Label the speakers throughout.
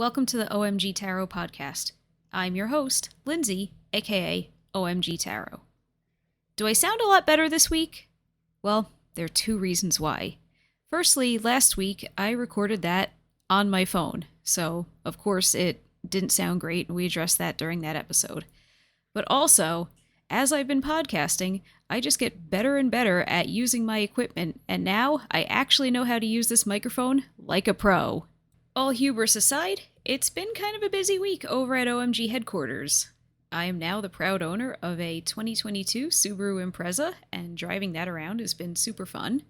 Speaker 1: Welcome to the OMG Tarot podcast. I'm your host, Lindsay, aka OMG Tarot. Do I sound a lot better this week? Well, there are two reasons why. Firstly, last week I recorded that on my phone, so of course it didn't sound great, and we addressed that during that episode. But also, as I've been podcasting, I just get better and better at using my equipment, and now I actually know how to use this microphone like a pro. All hubris aside, it's been kind of a busy week over at OMG headquarters. I am now the proud owner of a 2022 Subaru Impreza, and driving that around has been super fun.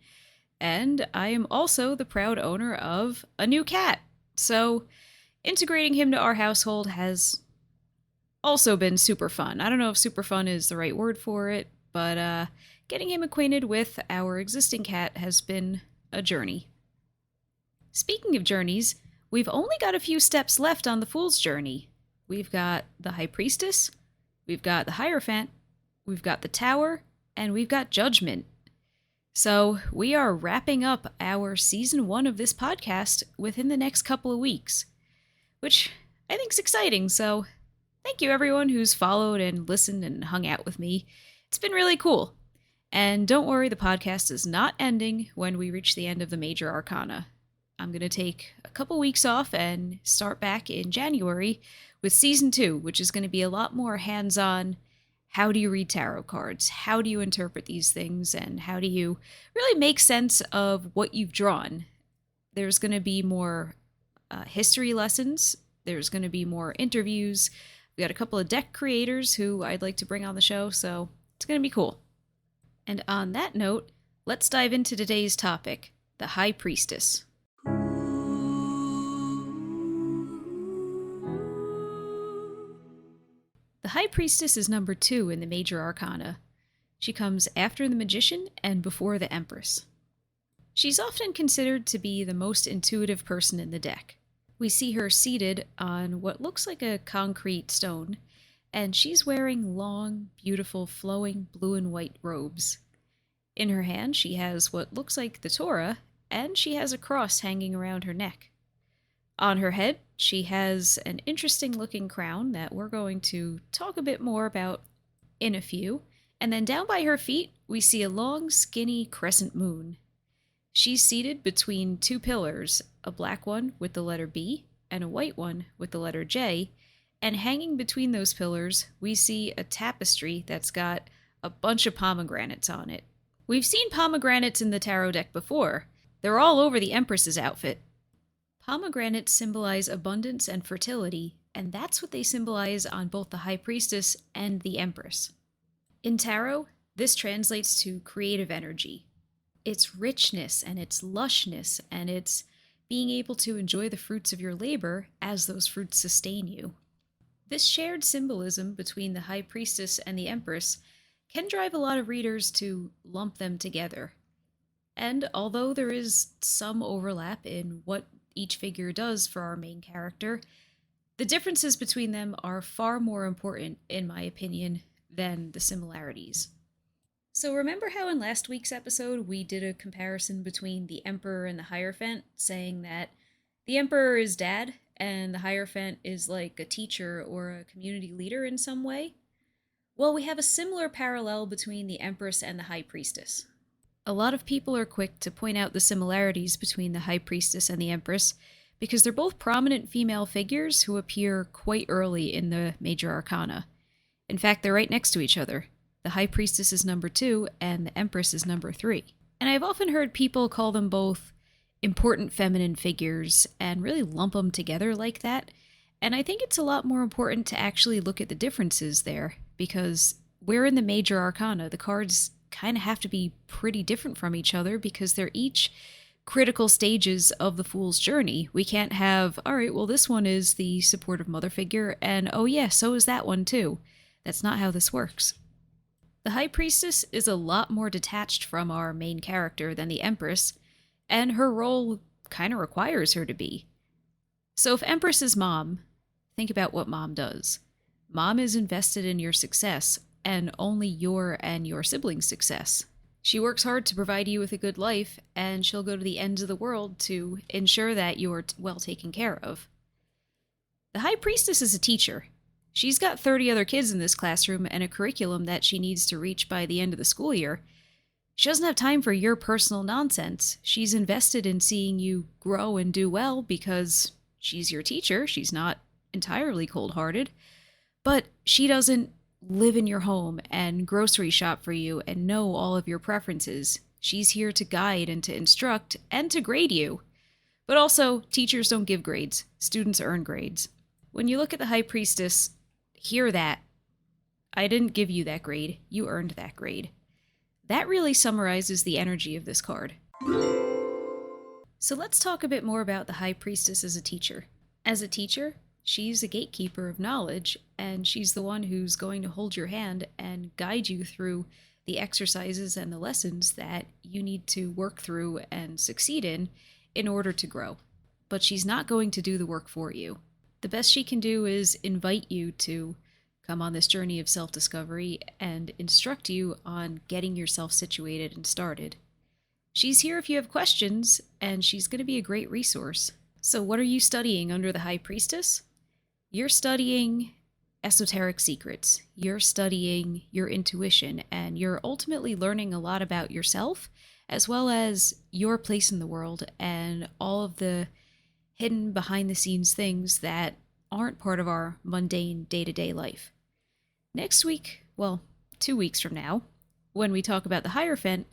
Speaker 1: And I am also the proud owner of a new cat. So, integrating him to our household has also been super fun. I don't know if super fun is the right word for it, but getting him acquainted with our existing cat has been a journey. Speaking of journeys, we've only got a few steps left on the Fool's Journey. We've got the High Priestess, we've got the Hierophant, we've got the Tower, and we've got Judgment. So we are wrapping up our season 1 of this podcast within the next couple of weeks, which I think is exciting. So thank you everyone who's followed and listened and hung out with me. It's been really cool. And don't worry, the podcast is not ending when we reach the end of the major arcana. I'm going to take a couple weeks off and start back in January with season 2, which is going to be a lot more hands-on. How do you read tarot cards? How do you interpret these things? And how do you really make sense of what you've drawn? There's going to be more history lessons. There's going to be more interviews. We got a couple of deck creators who I'd like to bring on the show, so it's going to be cool. And on that note, let's dive into today's topic, the High Priestess. The High Priestess is number 2 in the major arcana. She comes after the Magician and before the Empress. She's often considered to be the most intuitive person in the deck. We see her seated on what looks like a concrete stone, and she's wearing long, beautiful, flowing blue and white robes. In her hand, she has what looks like the Torah, and she has a cross hanging around her neck. On her head, she has an interesting-looking crown that we're going to talk a bit more about in a few, and then down by her feet, we see a long, skinny crescent moon. She's seated between two pillars, a black one with the letter B and a white one with the letter J, and hanging between those pillars, we see a tapestry that's got a bunch of pomegranates on it. We've seen pomegranates in the tarot deck before. They're all over the Empress's outfit. Pomegranates symbolize abundance and fertility, and that's what they symbolize on both the High Priestess and the Empress. In tarot, this translates to creative energy. It's richness and it's lushness, and it's being able to enjoy the fruits of your labor as those fruits sustain you. This shared symbolism between the High Priestess and the Empress can drive a lot of readers to lump them together. And although there is some overlap in what each figure does for our main character, the differences between them are far more important, in my opinion, than the similarities. So remember how in last week's episode we did a comparison between the Emperor and the Hierophant, saying that the Emperor is dad and the Hierophant is like a teacher or a community leader in some way? Well, we have a similar parallel between the Empress and the High Priestess. A lot of people are quick to point out the similarities between the High Priestess and the Empress because they're both prominent female figures who appear quite early in the major arcana. In fact, they're right next to each other. The High Priestess is number 2 and the Empress is number 3. And I've often heard people call them both important feminine figures and really lump them together like that. And I think it's a lot more important to actually look at the differences there, because we're in the major arcana. The cards kind of have to be pretty different from each other because they're each critical stages of the Fool's Journey. We can't have, all right, well, this one is the supportive mother figure, and oh yeah, so is that one too. That's not how this works. The High Priestess is a lot more detached from our main character than the Empress, and her role kind of requires her to be. So if Empress is mom, think about what mom does. Mom is invested in your success, and only your and your siblings' success. She works hard to provide you with a good life, and she'll go to the ends of the world to ensure that you're well taken care of. The High Priestess is a teacher. She's got 30 other kids in this classroom and a curriculum that she needs to reach by the end of the school year. She doesn't have time for your personal nonsense. She's invested in seeing you grow and do well because she's your teacher. She's not entirely cold-hearted. But she doesn't live in your home and grocery shop for you and know all of your preferences. She's here to guide and to instruct and to grade you. But also, teachers don't give grades. Students earn grades. When you look at the High Priestess, hear that. I didn't give you that grade. You earned that grade. That really summarizes the energy of this card. So let's talk a bit more about the High Priestess as a teacher. As a teacher, she's a gatekeeper of knowledge, and she's the one who's going to hold your hand and guide you through the exercises and the lessons that you need to work through and succeed in order to grow. But she's not going to do the work for you. The best she can do is invite you to come on this journey of self-discovery and instruct you on getting yourself situated and started. She's here if you have questions, and she's going to be a great resource. So what are you studying under the High Priestess? You're studying esoteric secrets. You're studying your intuition, and you're ultimately learning a lot about yourself, as well as your place in the world and all of the hidden behind-the-scenes things that aren't part of our mundane day-to-day life. Next week, well, 2 weeks from now, when we talk about the Hierophant,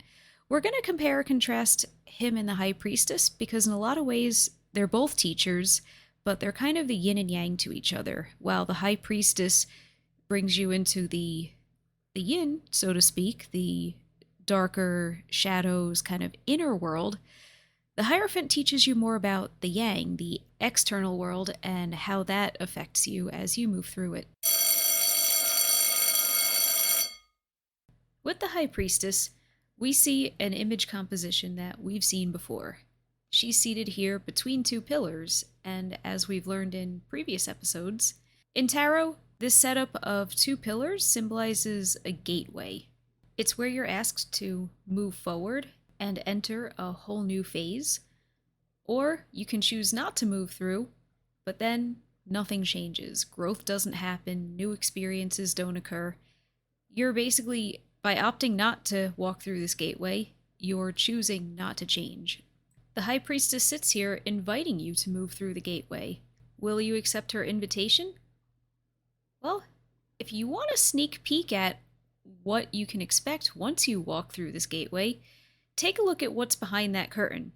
Speaker 1: we're going to compare and contrast him and the High Priestess, because in a lot of ways, they're both teachers, but they're kind of the yin and yang to each other. While the High Priestess brings you into the yin, so to speak, the darker shadows kind of inner world, the Hierophant teaches you more about the yang, the external world, and how that affects you as you move through it. With the High Priestess, we see an image composition that we've seen before. She's seated here between two pillars, and as we've learned in previous episodes, in tarot, this setup of two pillars symbolizes a gateway. It's where you're asked to move forward and enter a whole new phase, or you can choose not to move through, but then nothing changes. Growth doesn't happen, new experiences don't occur. You're basically, by opting not to walk through this gateway, you're choosing not to change. The High Priestess sits here inviting you to move through the gateway. Will you accept her invitation? Well, if you want a sneak peek at what you can expect once you walk through this gateway, take a look at what's behind that curtain.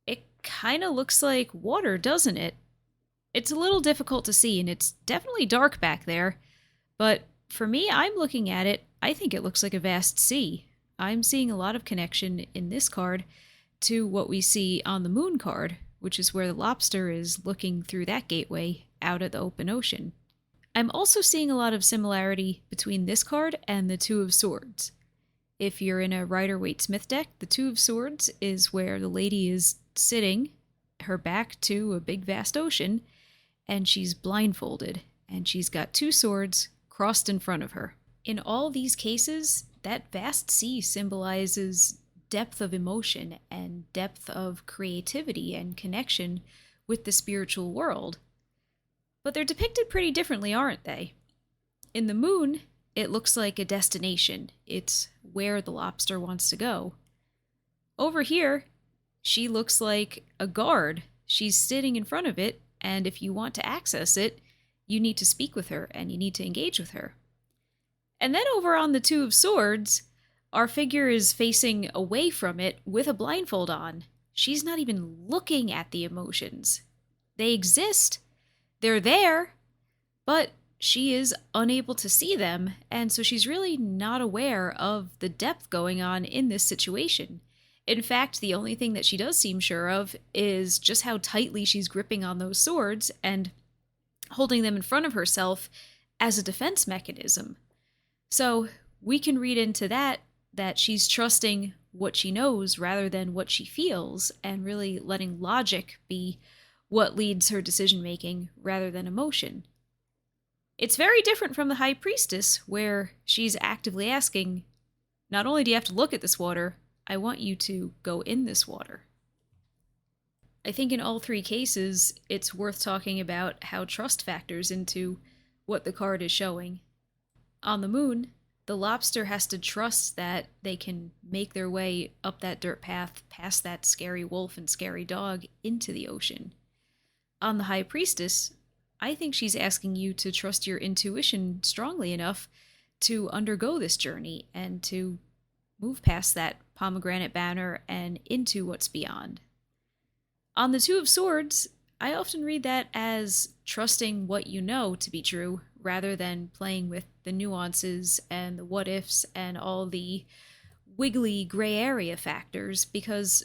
Speaker 1: It kind of looks like water, doesn't it? It's a little difficult to see, and it's definitely dark back there, but for me, I'm looking at it, I think it looks like a vast sea. I'm seeing a lot of connection in this card to what we see on the Moon card, which is where the lobster is looking through that gateway out at the open ocean. I'm also seeing a lot of similarity between this card and the Two of Swords. If you're in a Rider-Waite-Smith deck, the Two of Swords is where the lady is sitting, her back to a big vast ocean, and she's blindfolded, and she's got two swords crossed in front of her. In all these cases, that vast sea symbolizes depth of emotion and depth of creativity and connection with the spiritual world. But they're depicted pretty differently, aren't they? In the Moon, it looks like a destination. It's where the lobster wants to go. Over here, she looks like a guard. She's sitting in front of it, and if you want to access it, you need to speak with her and you need to engage with her. And then over on the Two of Swords, our figure is facing away from it with a blindfold on. She's not even looking at the emotions. They exist. They're there, but she is unable to see them, and so she's really not aware of the depth going on in this situation. In fact, the only thing that she does seem sure of is just how tightly she's gripping on those swords and holding them in front of herself as a defense mechanism. So we can read into that she's trusting what she knows rather than what she feels, and really letting logic be what leads her decision-making rather than emotion. It's very different from the High Priestess, where she's actively asking, not only do you have to look at this water, I want you to go in this water. I think in all three cases, it's worth talking about how trust factors into what the card is showing. On the moon, the lobster has to trust that they can make their way up that dirt path past that scary wolf and scary dog into the ocean. On the High Priestess, I think she's asking you to trust your intuition strongly enough to undergo this journey and to move past that pomegranate banner and into what's beyond. On the Two of Swords, I often read that as trusting what you know to be true rather than playing with the nuances and the what ifs and all the wiggly gray area factors, because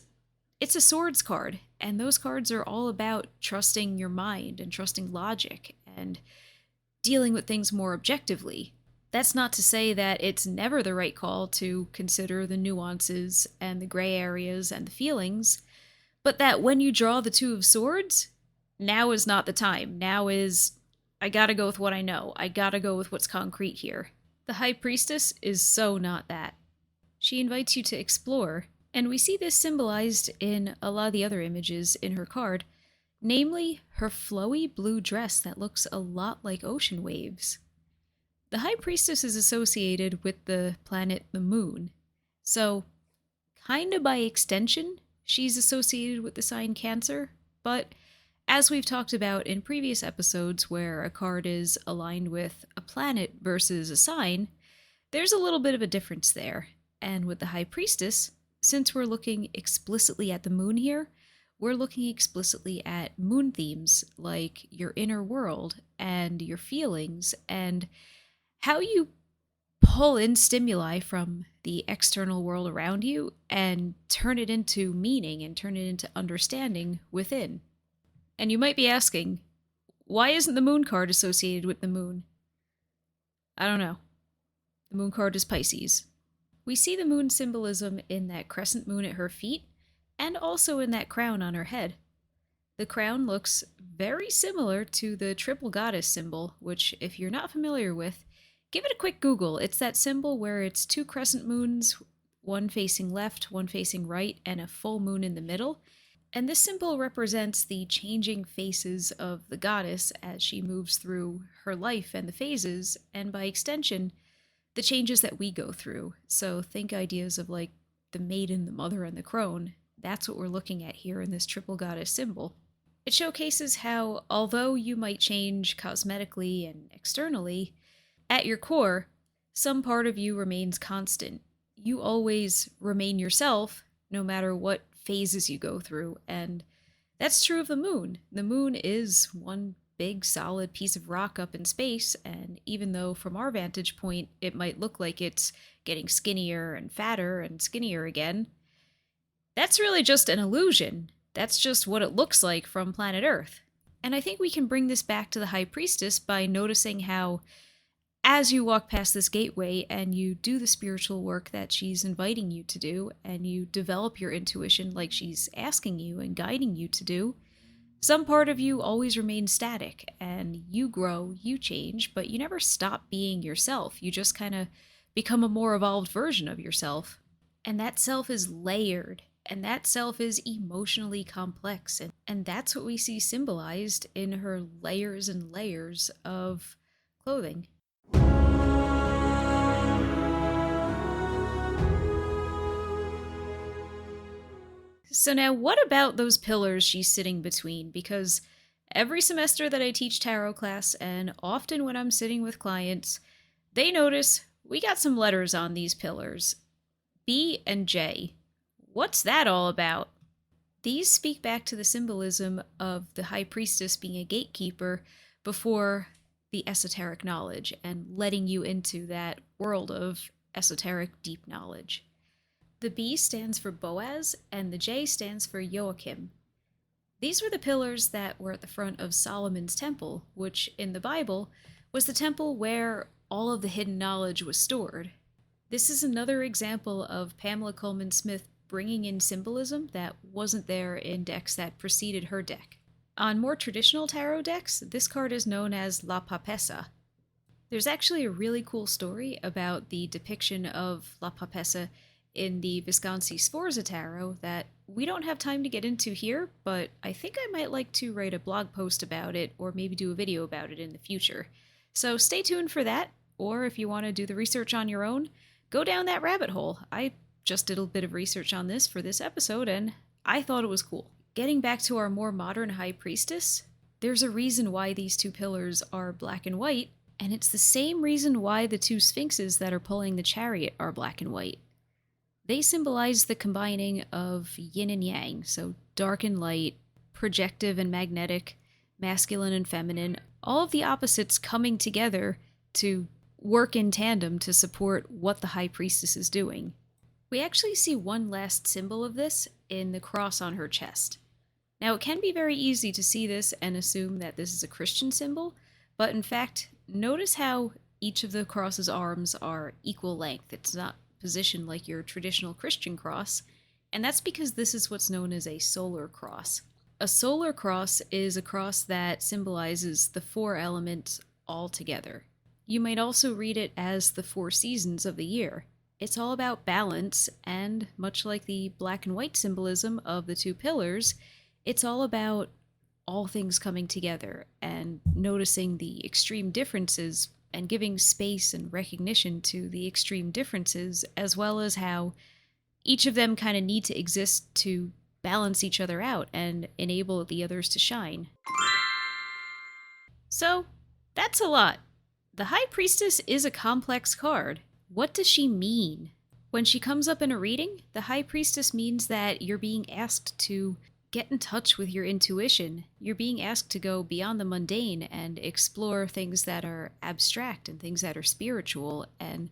Speaker 1: it's a swords card, and those cards are all about trusting your mind and trusting logic and dealing with things more objectively. That's not to say that it's never the right call to consider the nuances and the gray areas and the feelings, but that when you draw the Two of Swords, now is not the time. Now is, I gotta go with what I know. I gotta go with what's concrete here. The High Priestess is so not that. She invites you to explore, and we see this symbolized in a lot of the other images in her card, namely her flowy blue dress that looks a lot like ocean waves. The High Priestess is associated with the planet the moon, so kinda by extension, she's associated with the sign Cancer, but as we've talked about in previous episodes where a card is aligned with a planet versus a sign, there's a little bit of a difference there. And with the High Priestess, since we're looking explicitly at the moon here, we're looking explicitly at moon themes like your inner world and your feelings and how you pull in stimuli from the external world around you and turn it into meaning and turn it into understanding within. And you might be asking, why isn't the moon card associated with the moon? I don't know. The moon card is Pisces. We see the moon symbolism in that crescent moon at her feet and also in that crown on her head. The crown looks very similar to the triple goddess symbol, which if you're not familiar with, give it a quick Google. It's that symbol where it's two crescent moons, one facing left, one facing right, and a full moon in the middle. And this symbol represents the changing faces of the goddess as she moves through her life and the phases, and by extension, the changes that we go through. So think ideas of like the maiden, the mother, and the crone. That's what we're looking at here in this triple goddess symbol. It showcases how, although you might change cosmetically and externally, at your core, some part of you remains constant. You always remain yourself, no matter what phases you go through, and that's true of the moon. The moon is one big solid piece of rock up in space, and even though from our vantage point it might look like it's getting skinnier and fatter and skinnier again, that's really just an illusion. That's just what it looks like from planet Earth. And I think we can bring this back to the High Priestess by noticing how as you walk past this gateway and you do the spiritual work that she's inviting you to do, and you develop your intuition like she's asking you and guiding you to do, some part of you always remains static, and you grow, you change, but you never stop being yourself. You just kind of become a more evolved version of yourself. And that self is layered, and that self is emotionally complex, and that's what we see symbolized in her layers and layers of clothing. So now, what about those pillars she's sitting between? Because every semester that I teach tarot class, and often when I'm sitting with clients, they notice we got some letters on these pillars. B and J. What's that all about? These speak back to the symbolism of the High Priestess being a gatekeeper before the esoteric knowledge and letting you into that world of esoteric deep knowledge. The B stands for Boaz, and the J stands for Joachim. These were the pillars that were at the front of Solomon's temple, which in the Bible was the temple where all of the hidden knowledge was stored. This is another example of Pamela Coleman Smith bringing in symbolism that wasn't there in decks that preceded her deck. On more traditional tarot decks, this card is known as La Papessa. There's actually a really cool story about the depiction of La Papessa in the Visconti Sforza Tarot that we don't have time to get into here, but I think I might like to write a blog post about it or maybe do a video about it in the future. So stay tuned for that, or if you want to do the research on your own, go down that rabbit hole. I just did a bit of research on this for this episode, and I thought it was cool. Getting back to our more modern High Priestess, there's a reason why these two pillars are black and white, and it's the same reason why the two sphinxes that are pulling the chariot are black and white. They symbolize the combining of yin and yang, so dark and light, projective and magnetic, masculine and feminine, all of the opposites coming together to work in tandem to support what the High Priestess is doing. We actually see one last symbol of this in the cross on her chest. Now, it can be very easy to see this and assume that this is a Christian symbol, but in fact, notice how each of the cross's arms are equal length. It's not positioned like your traditional Christian cross, and that's because this is what's known as a solar cross. A solar cross is a cross that symbolizes the four elements all together. You might also read it as the four seasons of the year. It's all about balance, and much like the black and white symbolism of the two pillars, it's all about all things coming together and noticing the extreme differences and giving space and recognition to the extreme differences, as well as how each of them kind of need to exist to balance each other out and enable the others to shine. So, that's a lot. The High Priestess is a complex card. What does she mean? When she comes up in a reading, the High Priestess means that you're being asked to get in touch with your intuition. You're being asked to go beyond the mundane and explore things that are abstract and things that are spiritual and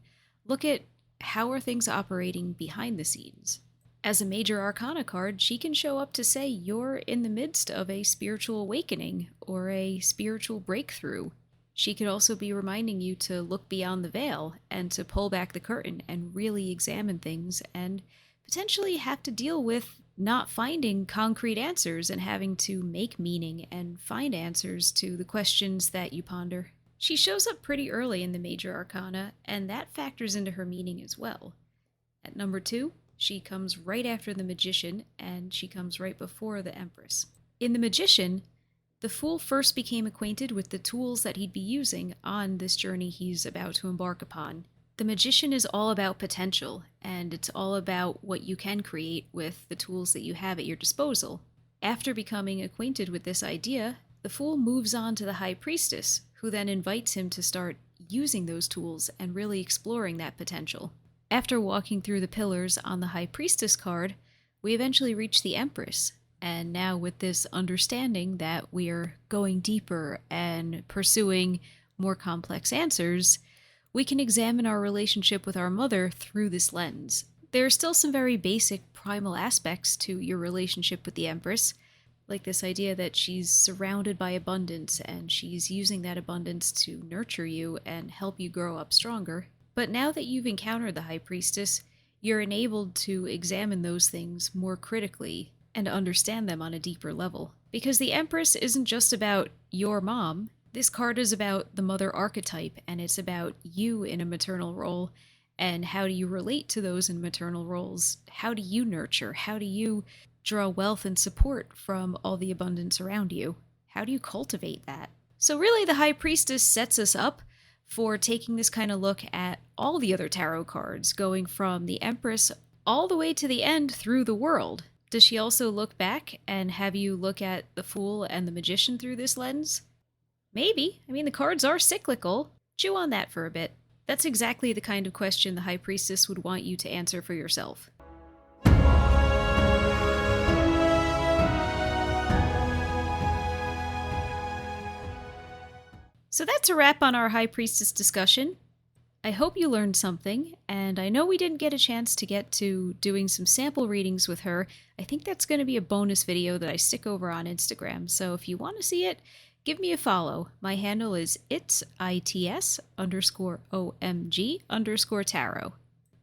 Speaker 1: look at how are things operating behind the scenes. As a major arcana card, she can show up to say you're in the midst of a spiritual awakening or a spiritual breakthrough. She could also be reminding you to look beyond the veil and to pull back the curtain and really examine things and potentially have to deal with not finding concrete answers and having to make meaning and find answers to the questions that you ponder. She shows up pretty early in the major arcana, and that factors into her meaning as well. At number 2, she comes right after the Magician, and she comes right before the Empress. In the Magician, the Fool first became acquainted with the tools that he'd be using on this journey he's about to embark upon. The Magician is all about potential, and it's all about what you can create with the tools that you have at your disposal. After becoming acquainted with this idea, the Fool moves on to the High Priestess, who then invites him to start using those tools and really exploring that potential. After walking through the pillars on the High Priestess card, we eventually reach the Empress, and now with this understanding that we are going deeper and pursuing more complex answers, we can examine our relationship with our mother through this lens. There are still some very basic primal aspects to your relationship with the Empress, like this idea that she's surrounded by abundance and she's using that abundance to nurture you and help you grow up stronger. But now that you've encountered the High Priestess, you're enabled to examine those things more critically and understand them on a deeper level. Because the Empress isn't just about your mom. This card is about the mother archetype, and it's about you in a maternal role, and how do you relate to those in maternal roles? How do you nurture? How do you draw wealth and support from all the abundance around you? How do you cultivate that? So really, the High Priestess sets us up for taking this kind of look at all the other tarot cards, going from the Empress all the way to the end through the world. Does she also look back and have you look at the Fool and the Magician through this lens? Maybe. I mean, the cards are cyclical. Chew on that for a bit. That's exactly the kind of question the High Priestess would want you to answer for yourself. So that's a wrap on our High Priestess discussion. I hope you learned something, and I know we didn't get a chance to get to doing some sample readings with her. I think that's going to be a bonus video that I stick over on Instagram, so if you want to see it, give me a follow. My handle is its_OMG_tarot.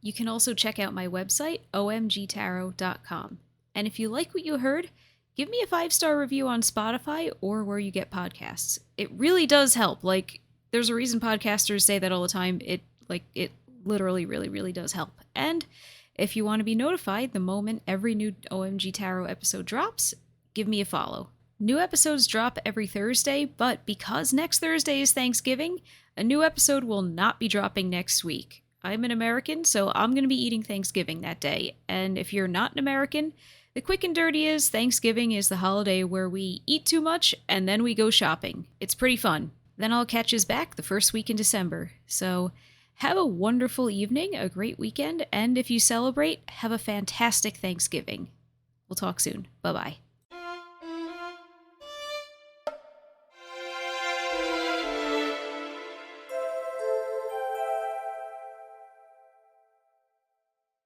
Speaker 1: You can also check out my website, omgtarot.com. And if you like what you heard, give me a 5-star review on Spotify or where you get podcasts. It really does help. There's a reason podcasters say that all the time. It literally really, really does help. And If you want to be notified the moment every new OMG Tarot episode drops, give me a follow. New episodes drop every Thursday, but because next Thursday is Thanksgiving, a new episode will not be dropping next week. I'm an American, so I'm going to be eating Thanksgiving that day. And if you're not an American, the quick and dirty is Thanksgiving is the holiday where we eat too much and then we go shopping. It's pretty fun. Then I'll catch us back the first week in December. So have a wonderful evening, a great weekend, and if you celebrate, have a fantastic Thanksgiving. We'll talk soon. Bye-bye.